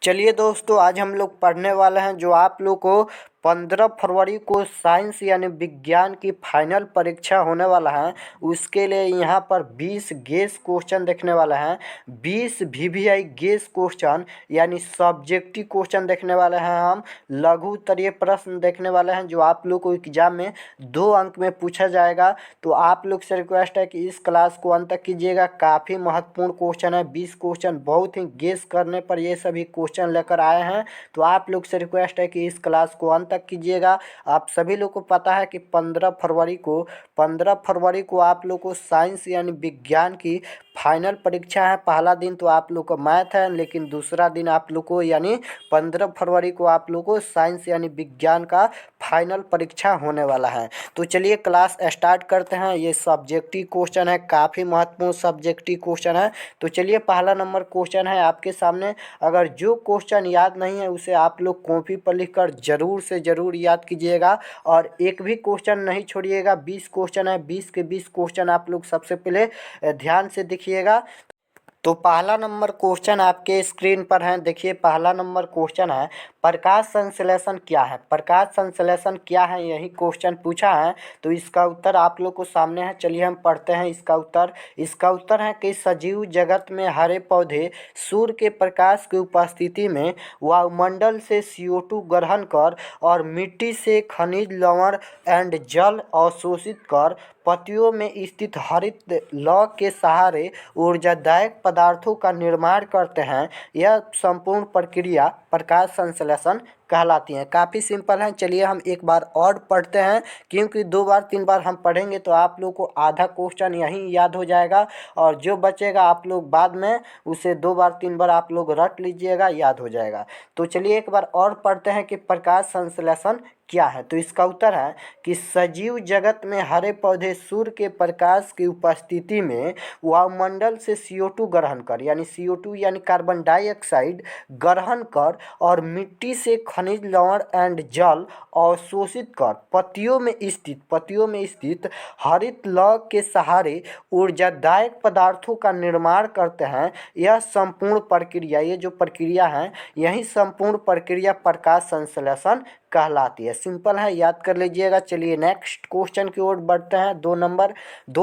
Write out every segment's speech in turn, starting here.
चलिए दोस्तों, आज हम लोग पढ़ने वाले हैं जो आप लोग को 15 फरवरी को साइंस यानी विज्ञान की फाइनल परीक्षा होने वाला है। उसके लिए यहाँ पर 20 गेस क्वेश्चन देखने वाला हैं। 20 वीवीआई गेस क्वेश्चन यानी सब्जेक्टिव क्वेश्चन देखने वाले हैं। हम लघु उत्तरीय प्रश्न देखने वाले हैं जो आप लोग को एग्जाम में 2 अंक में पूछा जाएगा। तो आप लोग से रिक्वेस्ट है कि इस क्लास को अंत तक कीजिएगा। काफ़ी महत्वपूर्ण क्वेश्चन है। 20 क्वेश्चन बहुत ही गेस करने पर ये सभी क्वेश्चन लेकर आए हैं। तो आप लोग से रिक्वेस्ट है कि इस क्लास को अंत तक कीजिएगा। आप सभी लोग को पता है कि 15 फरवरी को आप लोग को साइंस यानी विज्ञान की फाइनल परीक्षा है। पहला दिन तो आप लोग को मैथ है, लेकिन दूसरा दिन आप लोग को यानी 15 फरवरी को आप लोग को साइंस यानी विज्ञान का फाइनल परीक्षा होने वाला है। तो चलिए क्लास स्टार्ट करते हैं। ये सब्जेक्टिव क्वेश्चन है, काफ़ी महत्वपूर्ण सब्जेक्टिव क्वेश्चन है। तो चलिए पहला नंबर क्वेश्चन है आपके सामने। अगर जो क्वेश्चन याद नहीं है उसे आप लोग कॉपी पर लिखकर ज़रूर से ज़रूर याद कीजिएगा और एक भी क्वेश्चन नहीं छोड़िएगा। 20 क्वेश्चन है, 20 के 20 क्वेश्चन आप लोग सबसे पहले ध्यान से देखिएगा। तो पहला नंबर क्वेश्चन आपके स्क्रीन पर है। देखिए पहला नंबर क्वेश्चन है, प्रकाश संश्लेषण क्या है। प्रकाश संश्लेषण क्या है, यही क्वेश्चन पूछा है। तो इसका उत्तर आप लोग को सामने है। चलिए हम पढ़ते हैं इसका उत्तर। इसका उत्तर है कि सजीव जगत में हरे पौधे सूर्य के प्रकाश की उपस्थिति में वायुमंडल से CO2 ग्रहण कर और मिट्टी से खनिज लवण एंड जल अवशोषित कर पत्तियों में स्थित हरित लौ के सहारे ऊर्जादायक पदार्थों का निर्माण करते हैं। यह संपूर्ण प्रक्रिया प्रकाश संश्लेषण कहलाती है। काफ़ी सिंपल है। चलिए हम एक बार और पढ़ते हैं, क्योंकि 2 बार 3 बार हम पढ़ेंगे तो आप लोग को आधा क्वेश्चन यहीं याद हो जाएगा और जो बचेगा आप लोग बाद में उसे 2 बार 3 बार आप लोग रट लीजिएगा, याद हो जाएगा। तो चलिए एक बार और पढ़ते हैं कि प्रकाश संश्लेषण क्या है। तो इसका उत्तर है कि सजीव जगत में हरे पौधे सूर्य के प्रकाश की उपस्थिति में वायुमंडल से CO2 ग्रहण कर यानी CO2 यानी कार्बन डाइऑक्साइड ग्रहण कर और मिट्टी से खनिज लवण एंड जल अवशोषित कर पत्तियों में स्थित हरित लौ के सहारे ऊर्जादायक पदार्थों का निर्माण करते हैं। यह संपूर्ण प्रक्रिया, ये जो प्रक्रिया है, यही संपूर्ण प्रक्रिया प्रकाश संश्लेषण कहलाती है। सिंपल है, याद कर लीजिएगा। चलिए नेक्स्ट क्वेश्चन की ओर बढ़ते हैं। 2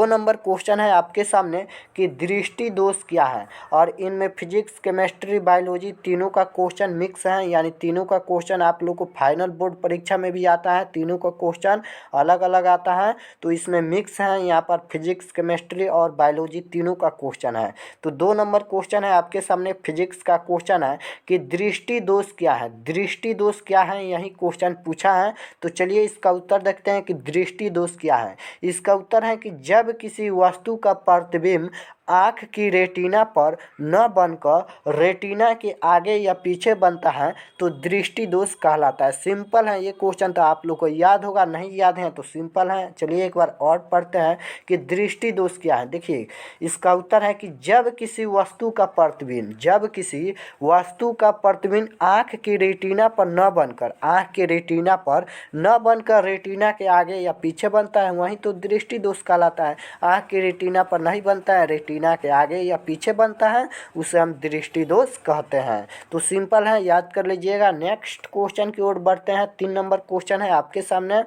नंबर क्वेश्चन है आपके सामने कि दृष्टि दोष क्या है। और इनमें फिजिक्स, केमिस्ट्री, बायोलॉजी तीनों का क्वेश्चन मिक्स है, यानी तीनों का क्वेश्चन आप लोग को फाइनल बोर्ड परीक्षा में भी आता है। तीनों का क्वेश्चन अलग अलग आता है, तो इसमें मिक्स है। यहाँ पर फिजिक्स, केमिस्ट्री और बायोलॉजी तीनों का क्वेश्चन है। तो 2 नंबर क्वेश्चन है आपके सामने। फिजिक्स का क्वेश्चन है कि दृष्टि दोष क्या है। दृष्टि दोष क्या है, यही क्वेश्चन पूछा है। तो चलिए इसका उत्तर देखते हैं कि दृष्टि दोष क्या है। इसका उत्तर है कि जब किसी वस्तु का प्रतिबिंब आँख की रेटिना पर न बनकर रेटिना के आगे या पीछे बनता है तो दृष्टि दोष कहलाता है। सिंपल है ये क्वेश्चन, तो आप लोग को याद होगा, नहीं याद है तो सिंपल है। चलिए एक बार और पढ़ते हैं कि दृष्टि दोष क्या है। देखिए इसका उत्तर है कि जब किसी वस्तु का प्रतिबिंब आँख की रेटिना पर रेटिना के आगे या पीछे बनता है, वहीं तो दृष्टि दोष कहलाता है। आँख की रेटिना पर नहीं बनता है, रेटिना के आगे या पीछे बनता है, उसे हम दृष्टि दोष कहते हैं। तो सिंपल है, याद कर लीजिएगा। नेक्स्ट क्वेश्चन की ओर बढ़ते हैं। 3 नंबर क्वेश्चन है आपके सामने।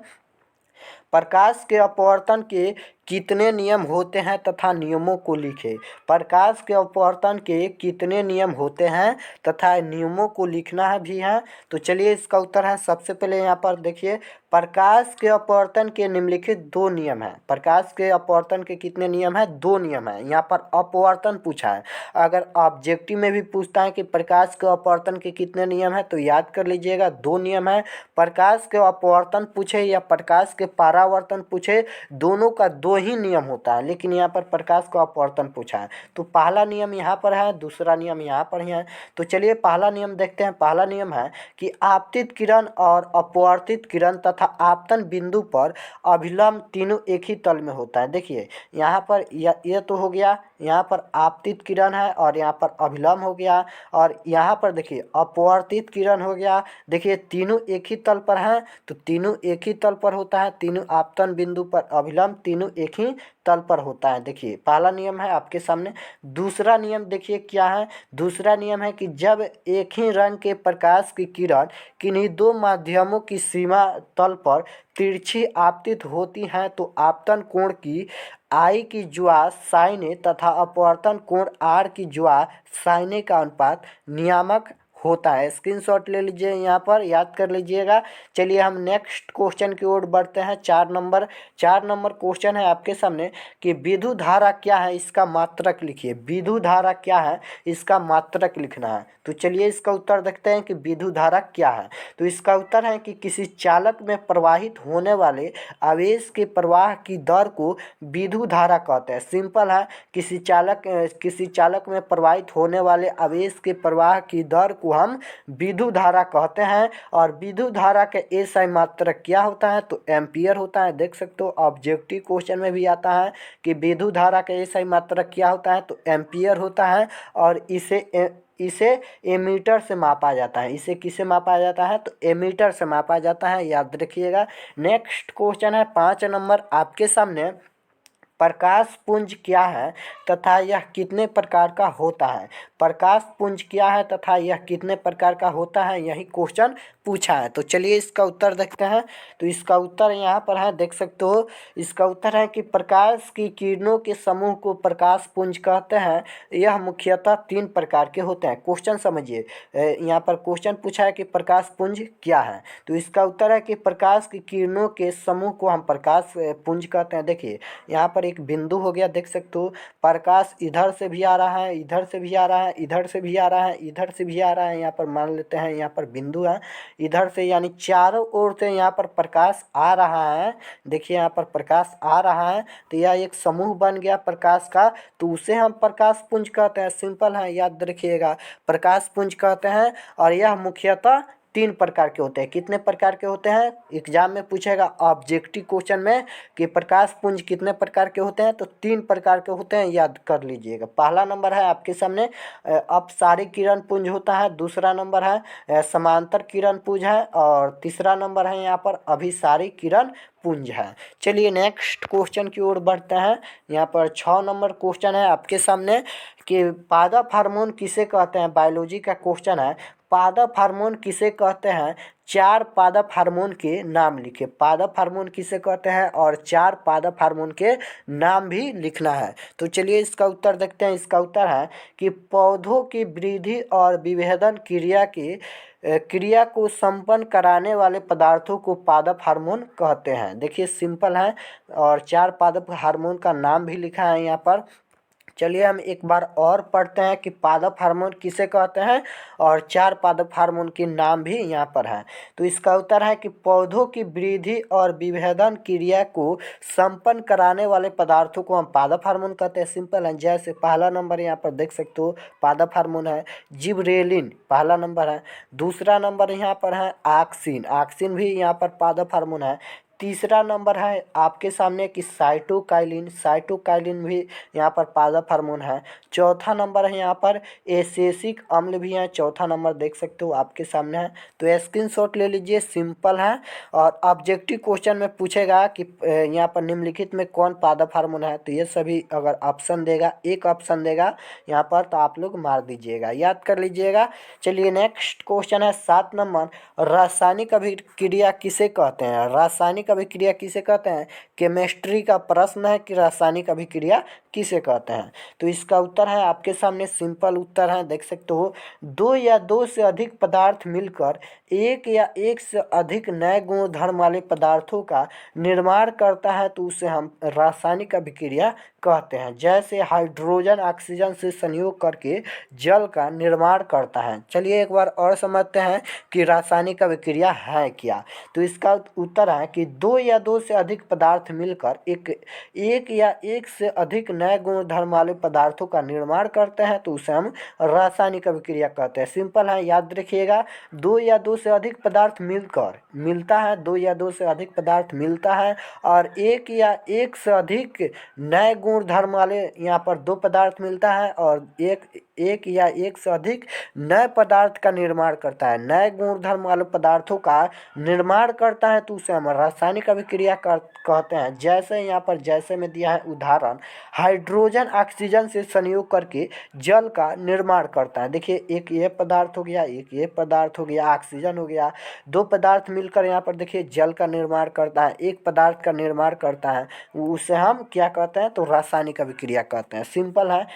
प्रकाश के अपवर्तन के कितने नियम होते हैं तथा नियमों को लिखें। प्रकाश के अपवर्तन के कितने नियम होते हैं तथा नियमों को लिखना है भी है। तो चलिए इसका उत्तर है, सबसे पहले यहाँ पर देखिए, प्रकाश के अपवर्तन के निम्नलिखित 2 नियम हैं। प्रकाश के अपवर्तन के कितने नियम हैं? 2 नियम हैं। यहाँ पर अपवर्तन पूछा है। अगर ऑब्जेक्टिव में भी पूछता है कि प्रकाश के अपवर्तन के कितने नियम हैं, तो याद कर लीजिएगा 2 नियम है। प्रकाश के अपवर्तन पूछे या प्रकाश के परावर्तन पूछे, दोनों का 2 ही नियम होता है, लेकिन यहाँ पर प्रकाश का अपवर्तन पूछा है। तो पहला नियम यहाँ पर है, दूसरा नियम यहाँ पर ही है। तो चलिए पहला नियम देखते हैं। पहला नियम है कि आपतित किरण और अपवर्तित किरण तथा आपतन बिंदु पर अभिलंब तीनों एक ही तल में होता है। देखिए यहाँ पर ये तो हो गया, यहाँ पर आपतित किरण है और यहाँ पर अभिलंब हो गया, और यहाँ पर देखिए अपवर्तित किरण हो गया। देखिए तीनों एक ही तल पर हैं, तो तीनों एक ही तल पर होता है, तीनों आपतन बिंदु पर अभिलंब तीनों एक ही तल पर होता है। देखिए पहला नियम है आपके सामने। दूसरा नियम देखिए क्या है। दूसरा नियम है कि जब एक ही रंग के प्रकाश की किरण किन्हीं दो माध्यमों की सीमा तल पर तिरछी आपतित होती हैं तो आपतन कोण की आई की ज्वा साइन ए तथा अपवर्तन कोण आर की ज्वा साइन ए का अनुपात नियामक होता है। स्क्रीनशॉट ले लीजिए, यहाँ पर याद कर लीजिएगा। चलिए हम नेक्स्ट क्वेश्चन की ओर बढ़ते हैं। 4 नंबर क्वेश्चन है आपके सामने कि विद्युत धारा क्या है इसका मात्रक लिखिए। विद्युत धारा क्या है इसका मात्रक लिखना है। तो चलिए इसका उत्तर देखते हैं कि विद्युत धारा क्या है। तो इसका उत्तर है कि किसी चालक में प्रवाहित होने वाले आवेश के प्रवाह की दर को विद्युत धारा कहते हैं। सिंपल है। किसी चालक में प्रवाहित होने वाले आवेश के प्रवाह की दर को हम विद्युत धारा कहते हैं। और विद्युत धारा के एसआई मात्रक क्या होता है तो एम्पियर होता है। देख सकते हो ऑब्जेक्टिव क्वेश्चन में भी आता है कि विद्युत धारा का एसआई मात्रक क्या होता है तो एम्पियर होता है। और इसे एमीटर से मापा जाता है। इसे किसे मापा जाता है तो एमीटर से मापा जाता है, याद रखिएगा। नेक्स्ट क्वेश्चन है 5 नंबर आपके सामने। प्रकाश पुंज क्या है तथा यह कितने प्रकार का होता है। प्रकाश पुंज क्या है तथा यह कितने प्रकार का होता है, यही क्वेश्चन पूछा है। तो चलिए इसका उत्तर देखते हैं। तो इसका उत्तर यहाँ पर है, देख सकते हो। इसका उत्तर है कि प्रकाश की किरणों के समूह को प्रकाश पुंज कहते हैं। यह मुख्यतः 3 प्रकार के होते हैं। क्वेश्चन समझिए, यहाँ पर क्वेश्चन पूछा है कि प्रकाश पुंज क्या है। तो इसका उत्तर है कि प्रकाश की किरणों के समूह को हम प्रकाश पुंज कहते हैं। देखिए यहाँ पर एक बिंदु हो गया, देख सकते हो। प्रकाश इधर से भी आ रहा है, इधर से भी आ रहा है, इधर से भी आ रहा है, इधर से भी आ रहा है। यहाँ पर मान लेते हैं यहाँ पर बिंदु है, इधर से यानी चारों ओर से यहाँ पर प्रकाश आ रहा है। देखिए यहाँ पर प्रकाश आ रहा है तो यह एक समूह बन गया प्रकाश का, तो उसे हम प्रकाश पुंज कहते हैं। सिंपल है, याद रखिएगा, प्रकाश पुंज कहते हैं। और यह मुख्यतः 3 प्रकार के होते हैं। कितने प्रकार के होते हैं एग्जाम में पूछेगा ऑब्जेक्टिव क्वेश्चन में कि प्रकाश पुंज कितने प्रकार के होते हैं तो 3 प्रकार के होते हैं, याद कर लीजिएगा। पहला नंबर है आपके सामने अपसारिक किरण पुंज होता है। दूसरा नंबर है समांतर किरण पुंज है। और तीसरा नंबर है यहाँ पर अभिसारिक किरण पुंज है। चलिए नेक्स्ट क्वेश्चन की ओर बढ़ते हैं। यहाँ पर 6 नंबर क्वेश्चन है आपके सामने कि पादप हार्मोन किसे कहते हैं। बायोलॉजी का क्वेश्चन है, पादप हार्मोन किसे कहते हैं। 4 पादप हार्मोन के नाम लिखे। पादप हार्मोन किसे कहते हैं और 4 पादप हार्मोन के नाम भी लिखना है। तो चलिए इसका उत्तर देखते हैं। इसका उत्तर है कि पौधों की वृद्धि और विभेदन क्रिया को संपन्न कराने वाले पदार्थों को पादप हार्मोन कहते हैं। देखिए सिंपल है। और 4 पादप हार्मोन का नाम भी लिखा है यहाँ पर। चलिए हम एक बार और पढ़ते हैं कि पादप हार्मोन किसे कहते हैं और 4 पादप हार्मोन के नाम भी यहाँ पर हैं। तो इसका उत्तर है कि पौधों की वृद्धि और विभेदन क्रिया को संपन्न कराने वाले पदार्थों को हम पादप हार्मोन कहते हैं। सिंपल है। जैसे पहला नंबर यहाँ पर देख सकते हो पादप हार्मोन है जिबरेलिन, पहला नंबर है। दूसरा नंबर यहाँ पर है ऑक्सिन, ऑक्सिन भी यहाँ पर पादप हार्मोन है। तीसरा नंबर है आपके सामने कि साइटोकाइलिन, साइटोकाइलिन भी यहाँ पर पादप हार्मोन है। चौथा नंबर है यहाँ पर एसेसिक अम्ल भी है। चौथा नंबर देख सकते हो आपके सामने है। तो स्क्रीनशॉट ले लीजिए, सिंपल है। और ऑब्जेक्टिव क्वेश्चन में पूछेगा कि यहाँ पर निम्नलिखित में कौन पादप हार्मोन है, तो ये सभी अगर ऑप्शन देगा, एक ऑप्शन देगा यहाँ पर, तो आप लोग मार दीजिएगा, याद कर लीजिएगा। चलिए नेक्स्ट क्वेश्चन है 7 नंबर, रासायनिक अभिक्रिया किसे कहते हैं। रासायनिक अभिक्रिया किसे कहते हैं। केमिस्ट्री का प्रश्न है कि रासायनिक अभिक्रिया किसे कहते हैं। तो इसका उत्तर है आपके सामने, सिंपल उत्तर है, देख सकते हो। 2 या 2 से अधिक पदार्थ मिलकर एक या एक से अधिक नए गुण धर्म वाले पदार्थों का निर्माण करता है तो उसे हम रासायनिक अभिक्रिया कहते हैं। जैसे हाइड्रोजन ऑक्सीजन से संयोग करके जल का निर्माण करता है। चलिए एक बार और समझते हैं कि रासायनिक अभिक्रिया है क्या। तो इसका उत्तर है कि 2 या 2 से अधिक पदार्थ मिलकर एक या एक से अधिक नए गुण धर्म वाले पदार्थों का निर्माण करते हैं तो उसे हम रासायनिक अभिक्रिया कहते हैं। सिंपल है, याद रखिएगा। 2 या 2 से अधिक पदार्थ मिलता है, 2 या 2 से अधिक पदार्थ मिलता है और एक या एक से अधिक नए गुण धर्म वाले यहाँ पर 2 पदार्थ मिलता है और एक या एक से अधिक नए पदार्थ का निर्माण करता है, नए गुणधर्म वाले पदार्थों का निर्माण करता है, तो उसे हम रासायनिक अभिक्रिया कहते हैं। जैसे यहाँ पर जैसे में दिया है उदाहरण, हाइड्रोजन ऑक्सीजन से संयोग करके जल का निर्माण करता है। देखिए एक ये पदार्थ हो गया, एक ये पदार्थ हो गया, ऑक्सीजन हो गया, दो पदार्थ मिलकर यहाँ पर देखिए जल का निर्माण करता है, एक पदार्थ का निर्माण करता है, उसे हम क्या कहते हैं, तो रासायनिक अभिक्रिया कहते हैं। सिंपल है।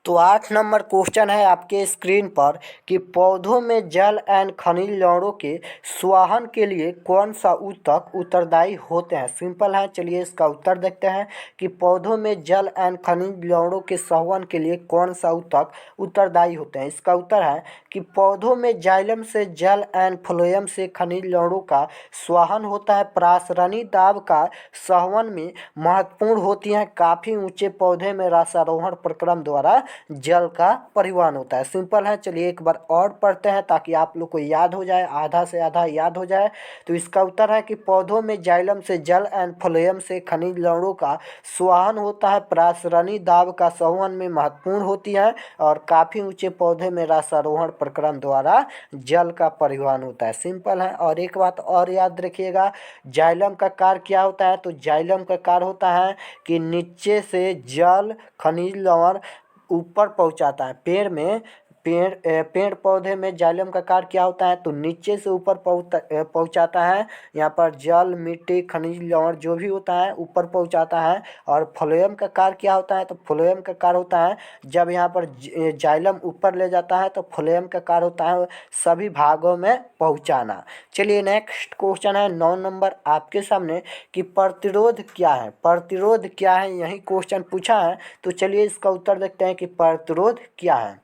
8 नंबर क्वेश्चन है आपके स्क्रीन पर कि पौधों में जल एंड खनिज लवणों के स्वाहन के लिए कौन सा ऊतक उत्तरदायी होते हैं। सिंपल है, चलिए इसका उत्तर देखते हैं कि पौधों में जल एंड खनिज लवणों के संवहन के लिए कौन सा ऊतक उत्तरदायी होते हैं। इसका उत्तर है कि पौधों में जाइलम से जल एंड फ्लोएम से खनिज लवणों का स्वाहन होता है। प्रासरणी दाब का संवहन में महत्वपूर्ण होती हैं। काफ़ी ऊंचे पौधे में रसारोहण प्रक्रम द्वारा जल का परिवहन होता है। सिंपल है, चलिए एक बार और पढ़ते हैं ताकि आप लोग को याद हो जाए, आधा से आधा याद हो जाए। तो इसका उत्तर है कि पौधों में जाइलम से जल एंड फ्लोएम से खनिज लवणों का स्वाहन होता है। प्रासरणी दाब का संवहन में महत्वपूर्ण होती है और काफ़ी ऊंचे पौधे में रसारोहण प्रक्रम द्वारा जल का परिवहन होता है। सिंपल है। और एक बात और याद रखिएगा, जाइलम का कार्य क्या होता है, तो जाइलम का कार्य होता है कि नीचे से जल खनिज लवण ऊपर पहुंचाता है। पेड़ पौधे में जाइलम का कार्य क्या होता है, तो नीचे से ऊपर पहुंचाता है। यहाँ पर जल, मिट्टी, खनिज लवण जो भी होता है ऊपर पहुंचाता है। और फ्लोएम का कार्य क्या होता है, तो फ्लोएम का कार्य होता है जब यहाँ पर जाइलम ऊपर ले जाता है तो फ्लोएम का कार्य होता है सभी भागों में पहुँचाना। चलिए नेक्स्ट क्वेश्चन है 9 नंबर आपके सामने कि प्रतिरोध क्या है। प्रतिरोध क्या है, यही क्वेश्चन पूछा है। तो चलिए इसका उत्तर देखते हैं कि प्रतिरोध क्या है।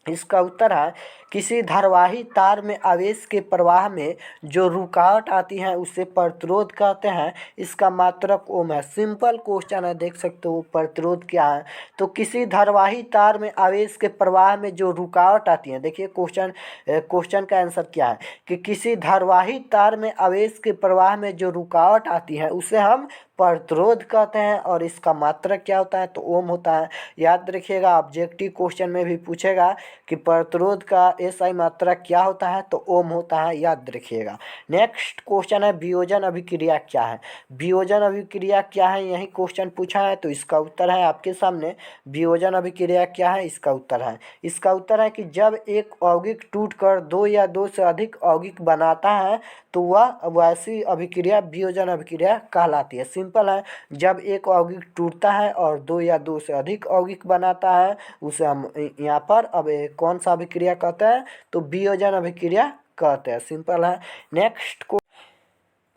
इसका उत्तर है किसी धारावाही तार में आवेश के प्रवाह में जो रुकावट आती है उसे प्रतिरोध कहते हैं। इसका मात्रक ओम है। सिंपल क्वेश्चन है, देख सकते हो प्रतिरोध क्या है। तो किसी धारावाही तार में आवेश के प्रवाह में जो रुकावट आती है, देखिए क्वेश्चन का आंसर क्या है कि किसी धारावाही तार में आवेश के प्रवाह में जो रुकावट आती है उसे हम प्रतिरोध कहते हैं। और इसका मात्रक क्या होता है, तो ओम होता है। याद रखिएगा, ऑब्जेक्टिव क्वेश्चन में भी पूछेगा कि प्रतिरोध का एसआई मात्रक क्या होता है, तो ओम होता है, याद रखिएगा। नेक्स्ट क्वेश्चन है वियोजन अभिक्रिया क्या है। वियोजन अभिक्रिया क्या है, यही क्वेश्चन पूछा है। तो इसका उत्तर है आपके सामने, वियोजन अभिक्रिया क्या है। इसका उत्तर है कि जब एक यौगिक टूटकर दो या दो से अधिक यौगिक बनाता है तो वह वैसी अभिक्रिया वियोजन अभिक्रिया कहलाती है। सिंपल है, जब एक यौगिक टूटता है और दो या दो से अधिक यौगिक बनाता है उसे हम यहाँ पर अब कौन सा अभिक्रिया कहते हैं, तो वियोजन अभिक्रिया कहते हैं। सिंपल है। नेक्स्ट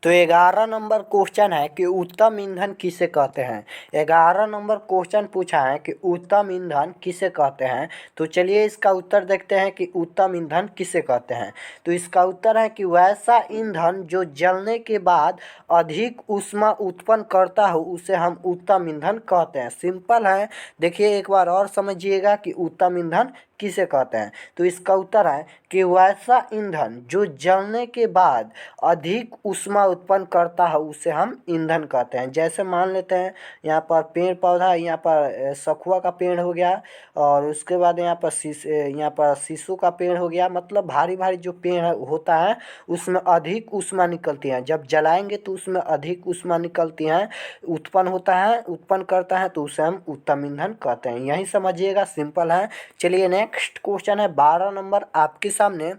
तो 11 नंबर क्वेश्चन है कि उत्तम ईंधन किसे कहते हैं। 11 नंबर क्वेश्चन पूछा है कि उत्तम ईंधन किसे कहते हैं। तो चलिए इसका उत्तर देखते हैं कि उत्तम ईंधन किसे कहते हैं। तो इसका उत्तर है कि वैसा ईंधन जो जलने के बाद अधिक ऊष्मा उत्पन्न करता हो उसे हम उत्तम ईंधन कहते हैं। सिंपल है, देखिए एक बार और समझिएगा कि उत्तम ईंधन किसे कहते हैं। तो इसका उत्तर है कि वैसा ईंधन जो जलने के बाद अधिक ऊष्मा उत्पन्न करता है उसे हम ईंधन कहते हैं। जैसे मान लेते हैं यहाँ पर पेड़ पौधा, यहाँ पर सखुआ का पेड़ हो गया और उसके बाद यहाँ पर शीशो का पेड़ हो गया। मतलब भारी भारी जो पेड़ होता है उसमें अधिक ऊष्मा निकलती है। जब जलाएंगे तो उसमें अधिक ऊष्मा निकलती है, उत्पन्न करता है, तो उसे हम उत्तम ईंधन कहते हैं। यही समझिएगा, सिंपल है। चलिए नेक्स्ट क्वेश्चन है 12 नंबर आपके सामने,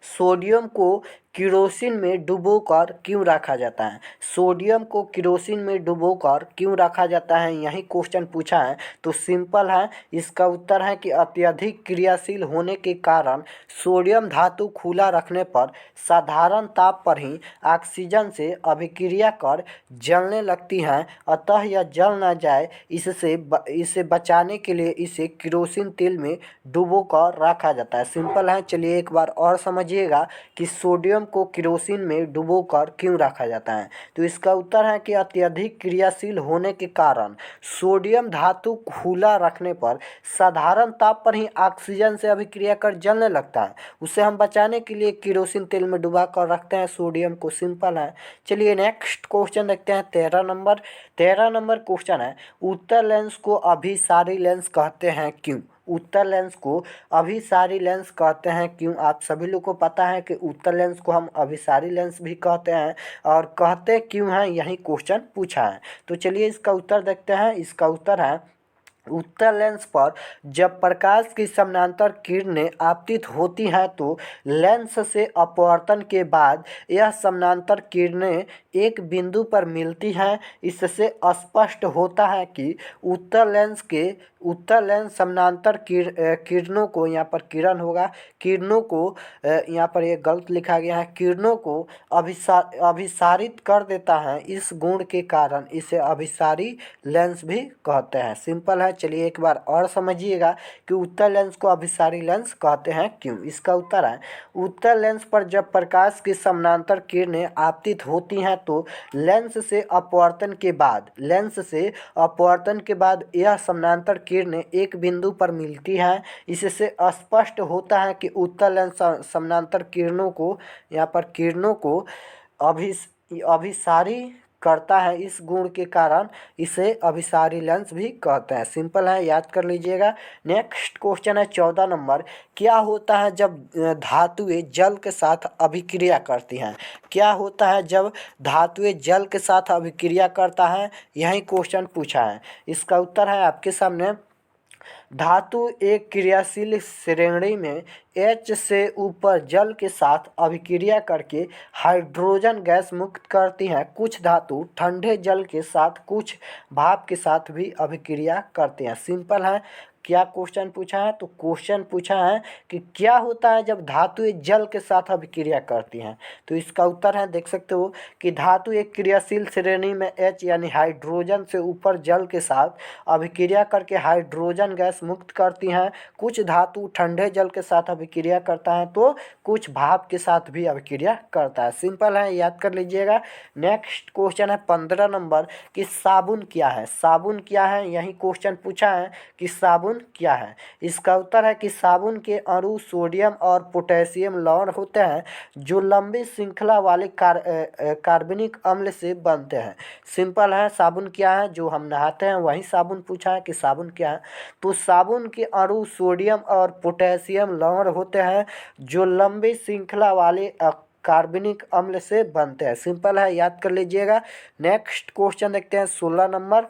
सोडियम को किरोसिन में डुबोकर क्यों रखा जाता है। सोडियम को किरोसिन में डुबोकर क्यों रखा जाता है, यही क्वेश्चन पूछा है। तो सिंपल है, इसका उत्तर है कि अत्यधिक क्रियाशील होने के कारण सोडियम धातु खुला रखने पर साधारण ताप पर ही ऑक्सीजन से अभिक्रिया कर जलने लगती हैं। अतः यह जल न जाए इसे बचाने के लिए इसे किरोसिन तेल में डुबोकर रखा जाता है। सिंपल है, चलिए एक बार और समझिएगा कि सोडियम को केरोसिन में डुबोकर क्यों रखा जाता है? तो इसका उत्तर है कि अत्यधिक क्रियाशील होने के कारण सोडियम धातु खुला रखने पर साधारण ताप पर ही ऑक्सीजन से अभिक्रिया कर जलने लगता है। उसे हम बचाने के लिए केरोसिन तेल में डुबा कर रखते हैं सोडियम को। सिंपल है। चलिए नेक्स्ट क्वेश्चन देखते हैं 13 नंबर क्वेश्चन है, उत्तर लेंस को अभिसारी लेंस कहते हैं क्यों? उत्तर लेंस को अभिसारी लेंस कहते हैं क्यों? आप सभी लोग को पता है कि उत्तर लेंस को हम अभिसारी लेंस भी कहते हैं, और कहते क्यों हैं यही क्वेश्चन पूछा है। तो चलिए इसका उत्तर देखते हैं। इसका उत्तर है, उत्तर लेंस पर जब प्रकाश की समानांतर किरणें आपतित होती हैं तो लेंस से अपवर्तन के बाद यह समानांतर किरणें एक बिंदु पर मिलती हैं। इससे स्पष्ट होता है कि उत्तर लेंस समानांतर किरणों को, यहाँ पर किरण होगा, किरणों को, यहाँ पर ये गलत लिखा गया है, किरणों को अभिसारित कर देता है। इस गुण के कारण इसे अभिसारी लेंस भी कहते हैं। सिंपल है। चलिए एक बार और समझिएगा कि उत्तर लेंस को अभिसारी लेंस कहते हैं क्यों। इसका उत्तर है, उत्तर लेंस पर जब प्रकाश की समानांतर किरणें आपतित होती हैं तो लेंस से अपवर्तन के बाद यह समानांतर किरणें एक बिंदु पर मिलती हैं। इससे स्पष्ट होता है कि उत्तर लेंस समानांतर किरणों को, यहाँ पर किरणों को अभिसारी करता है। इस गुण के कारण इसे अभिसारी लेंस भी कहते हैं। सिंपल है, याद कर लीजिएगा। नेक्स्ट क्वेश्चन है 14 नंबर, क्या होता है जब धातुएं जल के साथ अभिक्रिया करती हैं? क्या होता है जब धातुएं जल के साथ अभिक्रिया करता है, यही क्वेश्चन पूछा है। इसका उत्तर है आपके सामने, धातु एक क्रियाशील श्रेणी में H से ऊपर जल के साथ अभिक्रिया करके हाइड्रोजन गैस मुक्त करती हैं। कुछ धातु ठंडे जल के साथ, कुछ भाप के साथ भी अभिक्रिया करते हैं। सिंपल है। क्या क्वेश्चन पूछा है? तो क्वेश्चन पूछा है कि क्या होता है जब धातुएं जल के साथ अभिक्रिया करती हैं। तो इसका उत्तर है, देख सकते हो कि धातु एक क्रियाशील श्रेणी में H यानी हाइड्रोजन से ऊपर जल के साथ अभिक्रिया करके हाइड्रोजन गैस मुक्त करती हैं। कुछ धातु ठंडे जल के साथ अभिक्रिया करता है तो कुछ भाप के साथ भी अभिक्रिया करता है। सिंपल है, याद कर लीजिएगा। नेक्स्ट क्वेश्चन है 15 नंबर कि साबुन क्या है? साबुन क्या है, यही क्वेश्चन पूछा है कि साबुन क्या है। इसका उत्तर है कि साबुन के अणु सोडियम और पोटेशियम लवण होते हैं जो लंबी श्रृंखला वाले कार्बनिक अम्ल से बनते हैं। सिंपल है। साबुन क्या है? जो हम नहाते हैं वही साबुन पूछा है कि साबुन क्या है। तो साबुन के अणु सोडियम और पोटेशियम लवण होते हैं जो लंबी श्रृंखला वाले कार्बनिक अम्ल से बनते हैं। सिंपल है, याद कर लीजिएगा। नेक्स्ट क्वेश्चन देखते हैं 16 नंबर।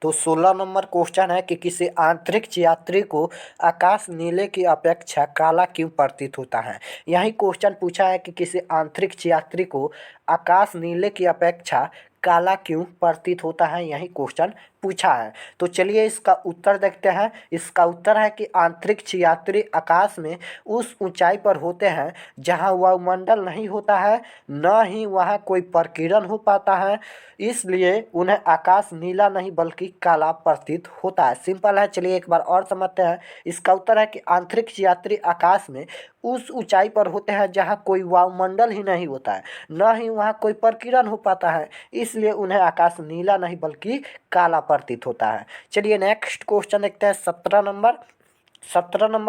16 नंबर क्वेश्चन है कि किसी अंतरिक्ष यात्री को आकाश नीले की अपेक्षा काला क्यों प्रतीत होता है। यही क्वेश्चन पूछा है कि किसी अंतरिक्ष यात्री को आकाश नीले की अपेक्षा काला क्यों प्रतीत होता है, यही क्वेश्चन पूछा है। तो चलिए इसका उत्तर देखते हैं। इसका उत्तर है कि अंतरिक्ष यात्री आकाश में उस ऊंचाई पर होते हैं जहां वायुमंडल नहीं होता है, न ही वहां कोई प्रकीर्णन हो पाता है, इसलिए उन्हें आकाश नीला नहीं बल्कि काला प्रतीत होता है। सिंपल है। चलिए एक बार और समझते हैं। इसका उत्तर है कि अंतरिक्ष यात्री आकाश में उस ऊंचाई पर होते हैं जहां कोई वायुमंडल ही नहीं होता है, न ही वहां कोई प्रकीर्णन हो पाता है, इसलिए उन्हें आकाश नीला नहीं बल्कि काला प्रतीत होता है। चलिए नेक्स्ट क्वेश्चन देखते हैं 17 नंबर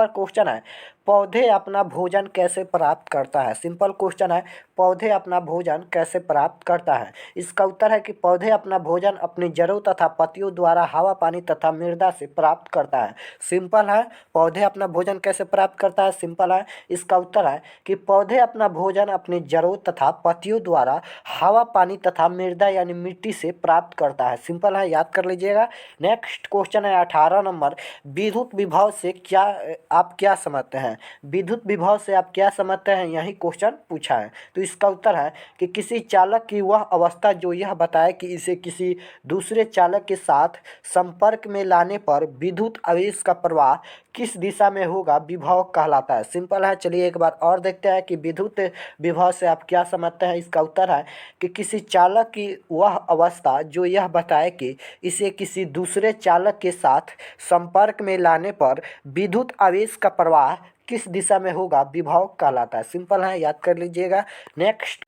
क्वेश्चन है, पौधे अपना भोजन कैसे प्राप्त करता है। सिंपल क्वेश्चन है, पौधे अपना भोजन कैसे प्राप्त करता है। इसका उत्तर है कि पौधे अपना भोजन अपनी जड़ों तथा पत्तियों द्वारा हवा, पानी तथा मृदा से प्राप्त करता है। सिंपल है। पौधे अपना भोजन कैसे प्राप्त करता है? सिंपल है। इसका उत्तर है कि पौधे अपना भोजन अपनी जड़ों तथा पत्तियों द्वारा हवा, पानी तथा मृदा यानी मिट्टी से प्राप्त करता है। सिंपल है, याद कर लीजिएगा। नेक्स्ट क्वेश्चन है 18 नंबर, विद्युत विभव से आप क्या समझते हैं। विद्युत विभव से आप क्या समझते हैं, यही क्वेश्चन पूछा है। तो इसका उत्तर है कि किसी चालक की वह अवस्था जो यह बताए कि इसे किसी दूसरे चालक के साथ संपर्क में लाने पर विद्युत आवेश का प्रवाह किस दिशा में होगा, विभव कहलाता है। सिंपल है। चलिए एक बार और देखते हैं कि विद्युत विभव से आप क्या समझते हैं। इसका उत्तर है कि किसी चालक की वह अवस्था जो यह बताए कि इसे किसी दूसरे चालक के साथ संपर्क में लाने पर विद्युत आवेश का प्रवाह किस दिशा में होगा, विभव कहलाता है। सिंपल है, याद कर लीजिएगा। नेक्स्ट,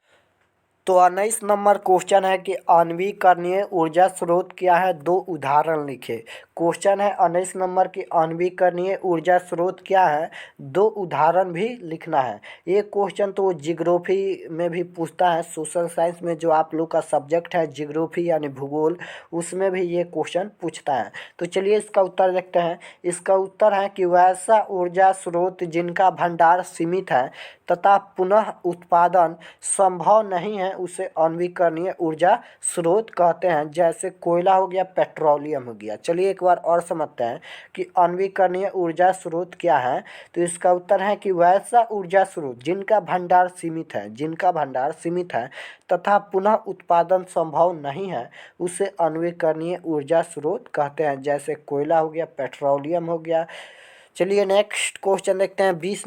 तो 19 नंबर क्वेश्चन है कि आणविकरणीय ऊर्जा स्रोत क्या है, दो उदाहरण लिखे। क्वेश्चन है 19 नंबर की आणविकरणीय ऊर्जा स्रोत क्या है, दो उदाहरण भी लिखना है। ये क्वेश्चन तो जियोग्राफी में भी पूछता है, सोशल साइंस में जो आप लोग का सब्जेक्ट है जियोग्राफी यानी भूगोल, उसमें भी ये क्वेश्चन पूछता है। तो चलिए इसका उत्तर देखते हैं। इसका उत्तर है कि वैसा ऊर्जा स्रोत जिनका भंडार सीमित है तथा पुनः उत्पादन संभव नहीं है उसे अनवीकरणीय ऊर्जा स्रोत कहते हैं। जैसे कोयला हो गया, पेट्रोलियम हो गया। चलिए एक बार और समझते हैं कि अनवीकरणीय ऊर्जा स्रोत क्या है। तो इसका उत्तर है कि वैसा ऊर्जा स्रोत जिनका भंडार सीमित है, जिनका भंडार सीमित है तथा पुनः उत्पादन संभव नहीं है उसे अनवीकरणीय ऊर्जा स्रोत कहते हैं। जैसे कोयला हो गया, पेट्रोलियम हो गया। चलिए नेक्स्ट क्वेश्चन देखते हैं। 20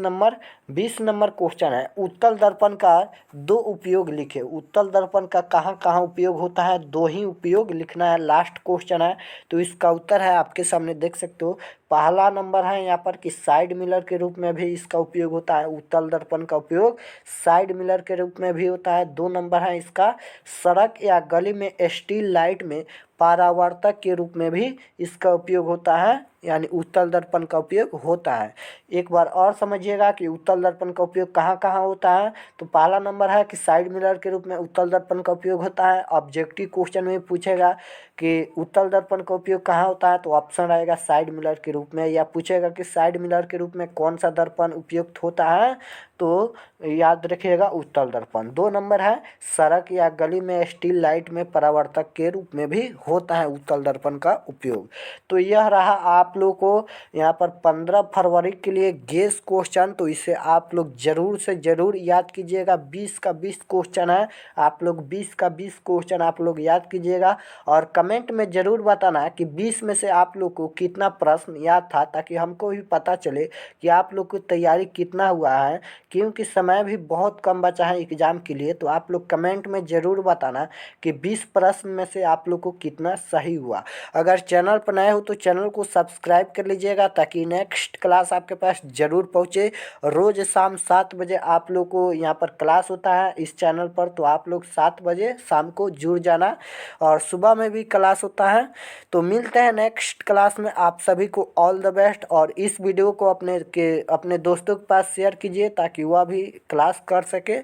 नंबर क्वेश्चन है, उत्तल दर्पण का दो उपयोग लिखे। उत्तल दर्पण का कहाँ कहाँ उपयोग होता है, दो ही उपयोग लिखना है। लास्ट क्वेश्चन है, तो इसका उत्तर है आपके सामने देख सकते हो। पहला नंबर है यहाँ पर कि साइड मिरर के रूप में भी इसका उपयोग होता है। उत्तल दर्पण का उपयोग साइड मिरर के रूप में भी होता है। 2 नंबर है इसका, सड़क या गली में स्टील लाइट में परावर्तक के रूप में भी इसका उपयोग होता है, यानी उत्तल दर्पण का उपयोग होता है। एक बार और समझिएगा कि उत्तल दर्पण का उपयोग कहाँ कहाँ होता है। तो पहला नंबर है कि साइड मिरर के रूप में उत्तल दर्पण का उपयोग होता है। ऑब्जेक्टिव क्वेश्चन में पूछेगा कि उत्तल दर्पण का उपयोग कहाँ होता है, तो ऑप्शन रहेगा साइड मिरर के रूप में। या पूछेगा कि साइड मिरर के रूप में कौन सा दर्पण उपयुक्त होता है, तो याद रखिएगा उत्तल दर्पण। 2 नंबर है, सड़क या गली में स्टील लाइट में परावर्तक के रूप में भी होता है उत्तल दर्पण का उपयोग। तो यह रहा आप लोग को यहाँ पर 15 फरवरी के लिए गेस क्वेश्चन। तो इसे आप लोग ज़रूर से ज़रूर याद कीजिएगा। 20 का 20 क्वेश्चन है, आप लोग 20 का 20 क्वेश्चन आप लोग याद कीजिएगा। और कमेंट में ज़रूर बताना कि 20 में से आप लोग को कितना प्रश्न याद था, ताकि हमको भी पता चले कि आप लोग की तैयारी कितना हुआ है। क्योंकि समय भी बहुत कम बचा है एग्ज़ाम के लिए। तो आप लोग कमेंट में ज़रूर बताना कि 20 प्रश्न में से आप लोग को कितना सही हुआ। अगर चैनल पर नए हो तो चैनल को सब्सक्राइब कर लीजिएगा, ताकि नेक्स्ट क्लास आपके पास ज़रूर पहुँचे। रोज़ शाम 7 बजे आप लोग को यहाँ पर क्लास होता है इस चैनल पर, तो आप लोग 7 बजे शाम को जुड़ जाना। और सुबह में भी क्लास होता है। तो मिलते हैं नेक्स्ट क्लास में। आप सभी को ऑल द बेस्ट। और इस वीडियो को अपने दोस्तों के पास शेयर कीजिए, ताकि वह भी क्लास कर सके।